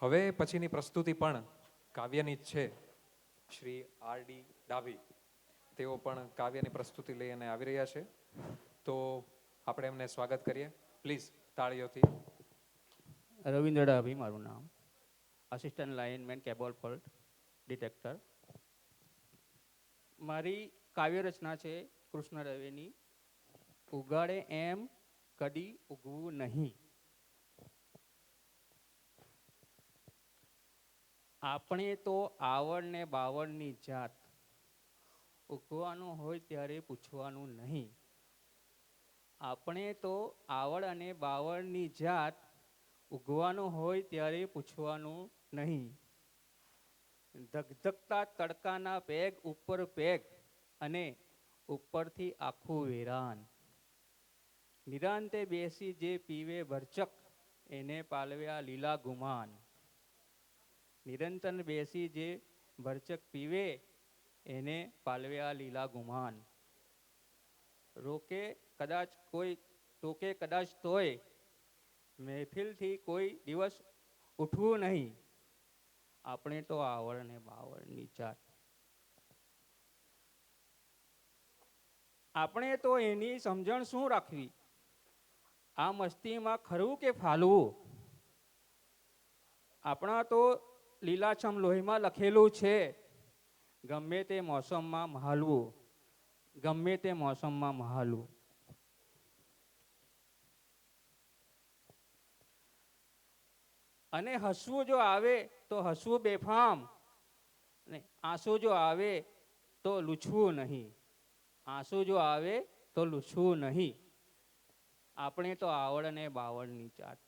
હવે પછીની પ્રસ્તુતિ પણ કાવ્યની જ છે. શ્રી આર.ડી. ડાભી તેઓ પણ કાવ્યની પ્રસ્તુતિ લઈને આવી રહ્યા છે. તો આપણે એમને સ્વાગત કરીએ પ્લીઝ તાળીઓથી. રવિન્દ્ર ડાભી મારું નામ, assistant lineman cable fault detector. મારી કાવ્ય રચના છે કૃષ્ણ રવેની ઉગાડે એમ કદી ઉગવું નહીં. આપણે તો આવડ ને બાવળની જાત, ઉગવાનું હોય ત્યારે પૂછવાનું નહીં. આપણે તો આવડ અને બાવળની જાત, ઉગવાનું હોય ત્યારે પૂછવાનું નહીં. ધગધગતા તડકાના પેગ ઉપર પેગ અને ઉપરથી આખું વેરાન. નિરાંતે બેસી જે પીવે ભરચક, એને પાલવ્યા લીલા ગુમાન. નિરંતર બેસી જે ભરચક પીવે, એને પાલવ્યા લીલા ગુમાન. રોકે કદાચ કોઈ ટોકે કદાચ તોય, મહેફિલથી કોઈ દિવસ ઉઠવું નહીં. આપણે તો આવડ ને બાવળની જાત. આપણે તો એની સમજણ શું રાખવી, આ મસ્તીમાં ખરવું કે ફાલવું. આપણા તો લીલાછમ લોહીમાં લખેલું છે, ગમે તે મોસમમાં મહાલવું, ગમે તે મોસમમાં મહાલવું. અને હસવું જો આવે તો હસવું બેફામ, અને આંસુ જો આવે તો લૂછવું નહીં. આંસુ જો આવે તો લૂછવું નહીં. આપણે તો આવડ ને બાવળની જાત.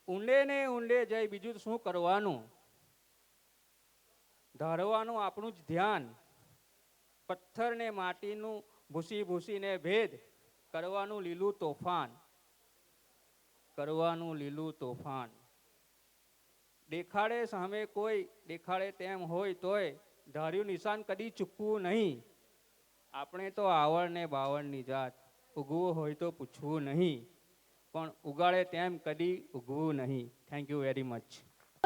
ઊંડે ને ઊંડે જઈ બીજું શું કરવાનું, ધારવાનું આપણું જ ધ્યાન. પથ્થર ને માટીનું ભૂસી ભૂસીને ભેદ, કરવાનું લીલું તોફાન. કરવાનું લીલું તોફાન. દેખાડે સામે કોઈ, દેખાડે તેમ હોય તોય, ધાર્યું નિશાન કદી ચૂકવું નહીં. આપણે તો આવડ ને બાવળની જાત, ઉગવું હોય તો પૂછવું નહીં, પણ ઉગાડે તેમ કદી ઉગવું નહીં. Thank you very much.